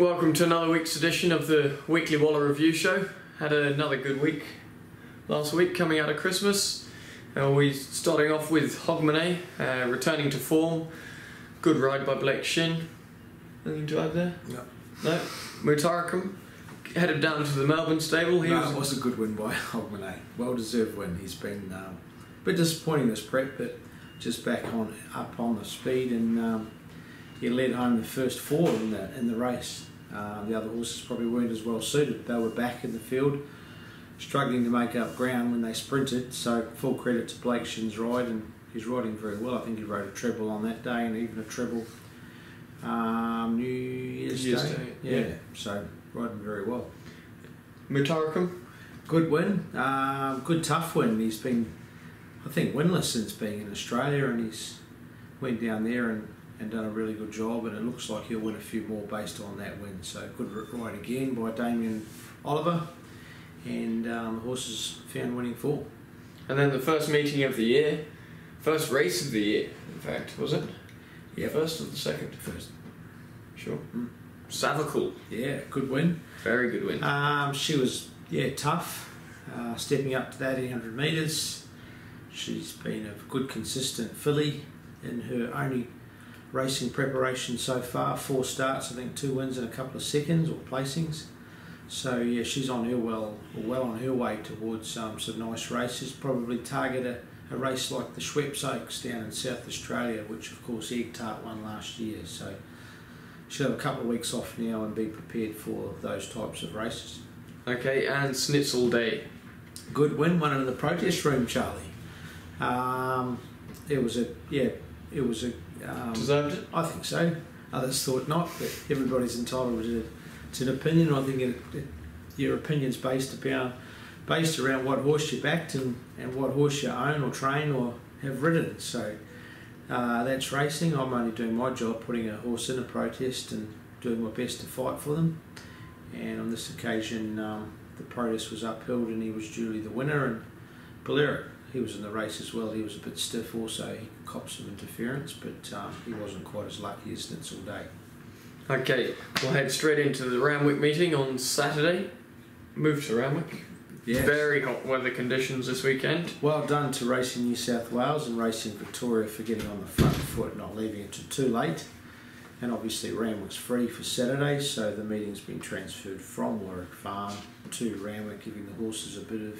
Welcome to another week's edition of the Weekly Waller Review Show. Had another good week last week coming out of Christmas. We're starting off with Hogmanay, returning to form. Good ride by Blake Shin. Anything to add there? No? Mutarakum headed down to the Melbourne stable. It was a good win by Hogmanay. Well deserved win. He's been a bit disappointing this prep, but just back up on the speed, and he led home the first four in the race. The other horses probably weren't as well suited. They were back in the field, struggling to make up ground when they sprinted. So full credit to Blake Shin's ride, and he's riding very well. I think he rode a treble on that day, and even a treble New Year's Day. Yeah, so riding very well. Mutarakum? Good win. Good tough win. He's been, I think, winless since being in Australia, and he's went down there and done a really good job, and it looks like he'll win a few more based on that win. So good ride again by Damien Oliver, and the horses found winning form. And then the first meeting of the year, first race of the year, in fact, was it? Yeah. First or the second? First. Sure. Savakul. Yeah, good win. Very good win. She was, tough, stepping up to that 800 metres. She's been a good, consistent filly in her only racing preparation so far. 4 starts, I think 2 wins and a couple of seconds or placings. So yeah, she's on her well on her way towards some nice races. Probably target a race like the Schweppes Oaks down in South Australia, which of course Egg Tart won last year. So she'll have a couple of weeks off now and be prepared for those types of races. Okay, and Schnitzel Day. Good win, won in the protest room, Charlie. It was a deserved it? I think so. Others thought not, but everybody's entitled to an opinion. I think your opinion's based around what horse you backed and what horse you own or train or have ridden. So that's racing. I'm only doing my job, putting a horse in a protest and doing my best to fight for them. And on this occasion, the protest was upheld and he was duly the winner. And Bolero, he was in the race as well. He was a bit stiff also. He copped some interference, but he wasn't quite as lucky as Schnitzel Day. Okay, we'll head straight into the Randwick meeting on Saturday. Move to Randwick. Yes. Very hot weather conditions this weekend. Well done to Racing New South Wales and Racing Victoria for getting on the front foot, not leaving it too late. And obviously Randwick's free for Saturday, so the meeting's been transferred from Warwick Farm to Randwick, giving the horses a bit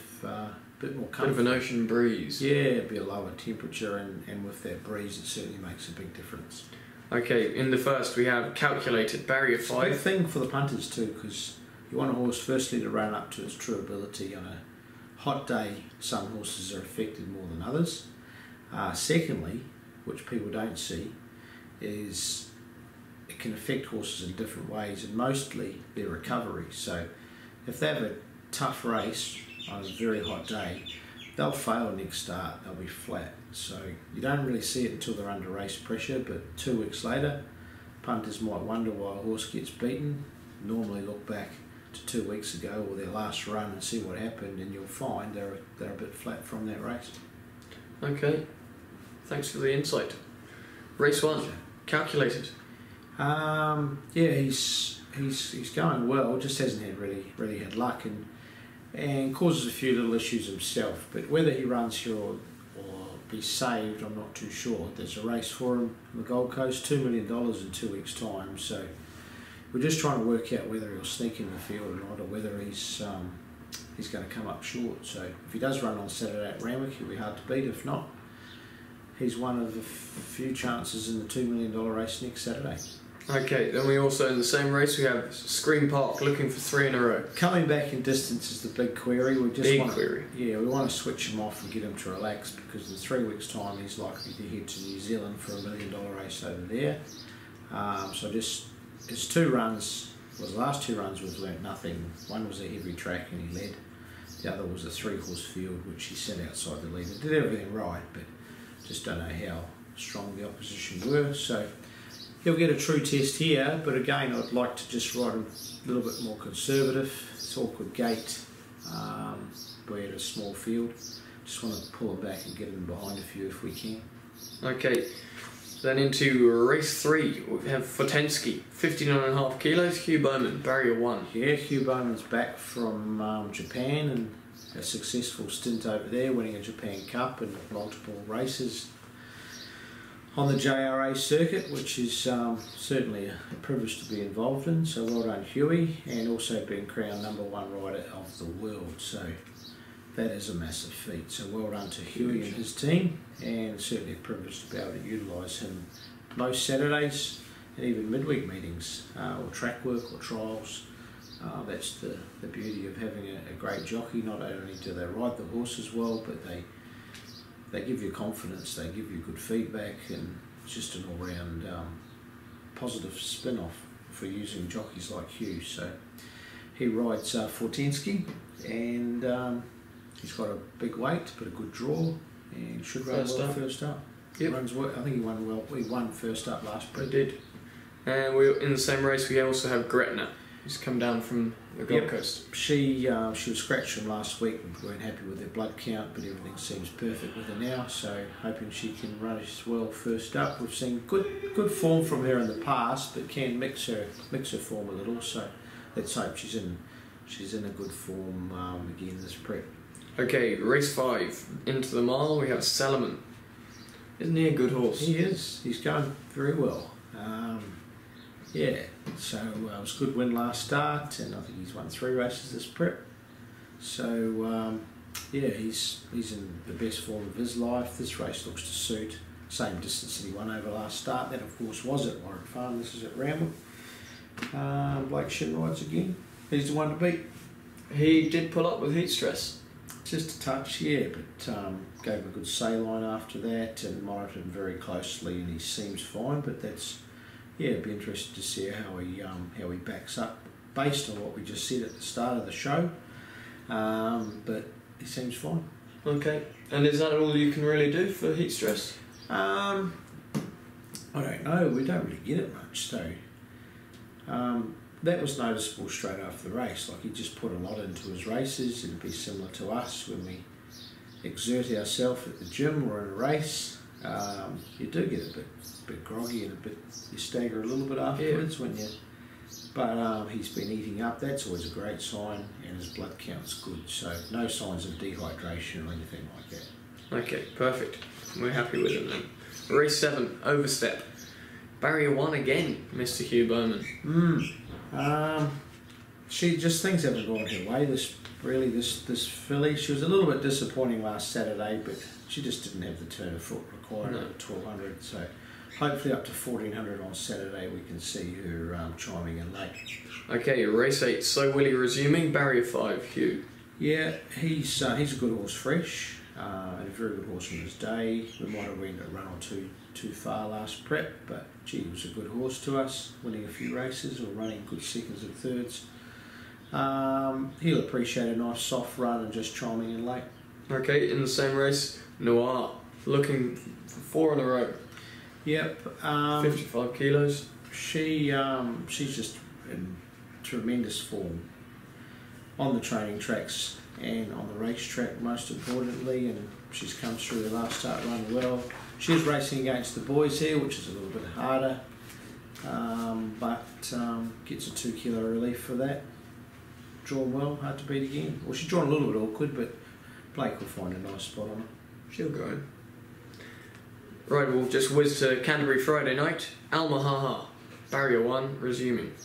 more comfort. Bit of an ocean breeze. Yeah, it'll be a lower temperature, and with that breeze it certainly makes a big difference. Okay, in the first we have Calculated, barrier 5. It's a good thing for the punters too, because you want a horse firstly to run up to its true ability. On a hot day, some horses are affected more than others. Secondly, which people don't see, is it can affect horses in different ways, and mostly their recovery. So if they have a tough race on a very hot day, they'll fail next start, they'll be flat. So you don't really see it until they're under race pressure, but 2 weeks later, punters might wonder why a horse gets beaten. Normally look back to 2 weeks ago or their last run and see what happened, and you'll find they're a bit flat from that race. Okay, thanks for the insight. Race 1, Calculated. He's going well, just hasn't had really had luck, and causes a few little issues himself. But whether he runs here or be saved, I'm not too sure. There's a race for him on the Gold Coast, $2 million in 2 weeks' time. So we're just trying to work out whether he'll sneak in the field or not, or whether he's going to come up short. So if he does run on Saturday at Randwick, he'll be hard to beat. If not, he's one of a few chances in the $2 million race next Saturday. Okay, then we also, in the same race, we have Screen Park looking for 3 in a row. Coming back in distance is the big query. We want to switch him off and get him to relax, because in 3 weeks' time he's likely to head to New Zealand for $1 million race over there. So just his 2 runs, well, the last 2 runs we've learnt nothing. One was a heavy track and he led. The other was a 3-horse field which he sat outside the leader. Did everything right, but just don't know how strong the opposition were. So he'll get a true test here, but again I'd like to just ride him a little bit more conservative. It's awkward gate, we're at a small field. Just want to pull him back and get him behind a few if we can. Okay, Then into race 3, we have Fortensky, 59.5 kilos, Hugh Bowman, barrier 1. Yeah, Hugh Bowman's back from Japan and a successful stint over there, winning a Japan Cup and multiple races on the JRA circuit, which is certainly a privilege to be involved in. So well done, Huey, and also being crowned #1 rider of the world. So that is a massive feat. So well done to Huey and his team, and certainly a privilege to be able to utilise him most Saturdays and even midweek meetings or track work or trials. That's the beauty of having a great jockey. Not only do they ride the horses well, but they give you confidence, they give you good feedback, and it's just an all-round positive spin-off for using jockeys like Hugh. So he rides Fortensky, and he's got a big weight but a good draw, and should run well first up. Yep. Runs well. I think he won well. He won first up last prep. He did. And in the same race we also have Gretna, who's come down from the Gold Coast. She was scratched from last week. We weren't happy with her blood count, but everything seems perfect with her now. So hoping she can run as well first up. We've seen good form from her in the past, but can mix her form a little. So let's hope she's in a good form again this prep. Okay, race 5, into the mile we have Salomon. Isn't he a good horse? He is. He's going very well. Yeah, so it was a good win last start, and I think he's won 3 races this prep. So yeah, he's in the best form of his life. This race looks to suit. Same distance that he won over last start. That of course was at Warwick Farm. This is at Ramwood. Blake Shin rides again. He's the one to beat. He did pull up with heat stress. Just a touch, yeah, but gave him a good saline after that and monitored him very closely, and he seems fine. But that's, yeah, it'd be interesting to see how he backs up based on what we just said at the start of the show. But he seems fine. Okay, and is that all you can really do for heat stress? I don't know. We don't really get it much, so that was noticeable straight after the race. Like, he just put a lot into his races. It'd be similar to us when we exert ourselves at the gym or in a race. You do get a bit groggy and you stagger a little bit afterwards when you. But he's been eating up. That's always a great sign, and his blood count's good. So no signs of dehydration or anything like that. Okay, perfect. We're happy with him then. Race 7, Overstep. Barrier 1 again, Mr. Hugh Bowman. Things haven't gone her way. This filly, she was a little bit disappointing last Saturday, but she just didn't have the turn of foot required at 1200. So hopefully up to 1400 on Saturday we can see her chiming in late. Okay, race 8, So Willie resuming, Barrier 5, Hugh. Yeah, he's a good horse, fresh, and a very good horse on his day. We might have went a run or two too far last prep, but gee, he was a good horse to us, winning a few races or running good seconds and thirds. He'll appreciate a nice soft run and just chiming in late. Okay, in the same race, Noir, looking for 4 in a row. Yep. 55 kilos. She's just in tremendous form on the training tracks and on the racetrack, most importantly, and she's come through the last start run well. She's racing against the boys here, which is a little bit harder, but gets a 2 kilo relief for that. Drawn well, hard to beat again. Well, she's drawn a little bit awkward, but Blake will find a nice spot on her. She'll go in. Right, we'll just whiz to Canterbury Friday night. Almahaha, Barrier 1, resuming.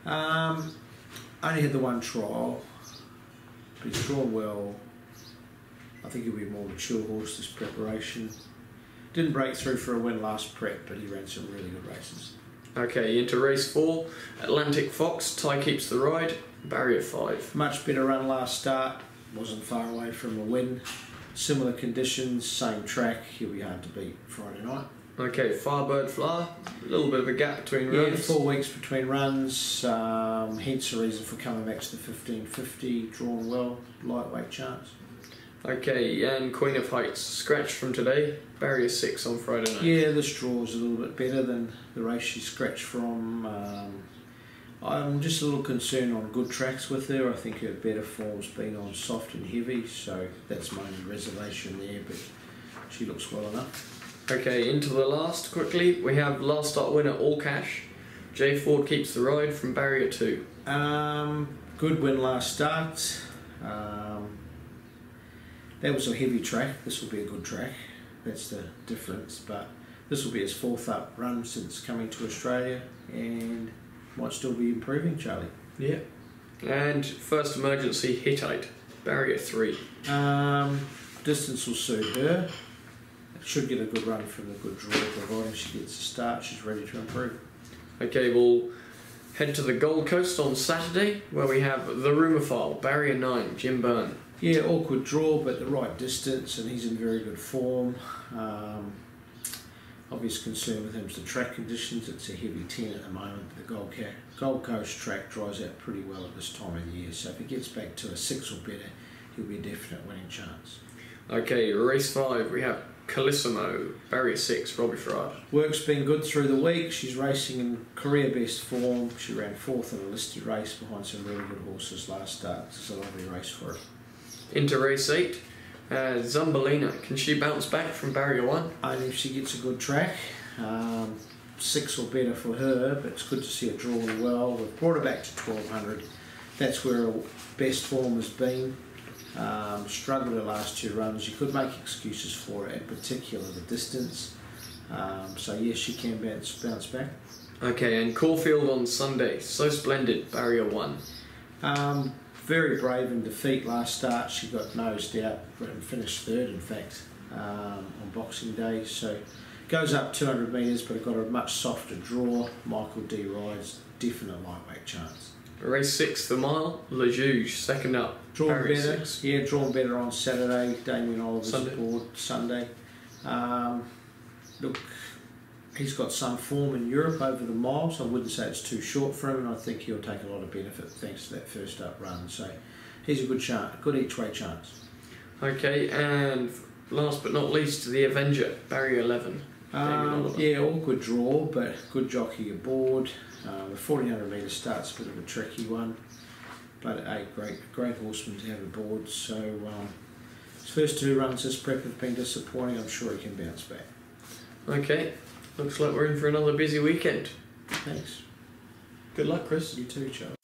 Only had the one trial, but he's drawn well. I think he'll be a more mature horse this preparation. Didn't break through for a win last prep, but he ran some really good races. Okay, into race 4, Atlantic Fox, Ty keeps the ride, Barrier 5. Much better run last start, wasn't far away from a win. Similar conditions, same track, he'll be hard to beat Friday night. Okay, Firebird Flower, a little bit of a gap between runs. Yeah, 4 weeks between runs, hence the reason for coming back to the 1550, drawn well, lightweight chance. Okay, and Queen of Heights, scratched from today, Barrier 6 on Friday night. Yeah, this draw's a little bit better than the race she scratched from. I'm just a little concerned on good tracks with her. I think her better form's been on soft and heavy, so that's my only reservation there, but she looks well enough. Okay, into the last quickly. We have last start winner All Cash. Jay Ford keeps the ride from barrier 2. Good win last start. That was a heavy track. This will be a good track. That's the difference. But this will be his 4th up run since coming to Australia, and might still be improving, Charlie. Yeah. And first emergency Hittite, barrier 3. Distance will suit her. Should get a good run from the good draw, providing she gets a start. She's ready to improve. Okay, we'll head to the Gold Coast on Saturday, where we have the Rumour File, barrier 9, Jim Byrne. Yeah, awkward draw, but the right distance, and he's in very good form. Obvious concern with him is the track conditions. It's a heavy 10 at the moment. The Gold Coast track dries out pretty well at this time of the year, so if he gets back to a 6 or better, he'll be a definite winning chance. Okay, race 5, we have Carissimo, barrier 6, Robbie Friar. Work's been good through the week. She's racing in career best form. She ran 4th in a listed race behind some really good horses last start. It's a lovely race for her. Into race 8, Zumbalina. Can she bounce back from barrier 1? Only if she gets a good track. 6 or better for her, but it's good to see her drawing well. We've brought her back to 1200. That's where her best form has been. Struggled her last 2 runs. You could make excuses for her, in particular the distance. So yes, she can bounce back. Okay, and Caulfield on Sunday. So Splendid, barrier 1. Very brave in defeat last start. She got nosed out and finished 3rd, in fact, on Boxing Day. So goes up 200 metres, but it got a much softer draw. Michael D rides, definite lightweight chance. Race 6, the mile, Le Juge, second up. Drawn barrier better, 6. yeah, drawn better on Saturday. Damien Oliver's Sunday. aboard Sunday. Look, he's got some form in Europe over the mile, so I wouldn't say it's too short for him, and I think he'll take a lot of benefit thanks to that first up run. So he's a good chance, good each way chance. Okay, and last but not least, the Avenger, barrier 11. Yeah, awkward draw, but good jockey aboard. The 1400 metre start's a bit of a tricky one, but a great horseman to have aboard. So his first 2 runs this prep have been disappointing. I'm sure he can bounce back. Okay, looks like we're in for another busy weekend. Thanks. Good luck, Chris. You too, Charlie.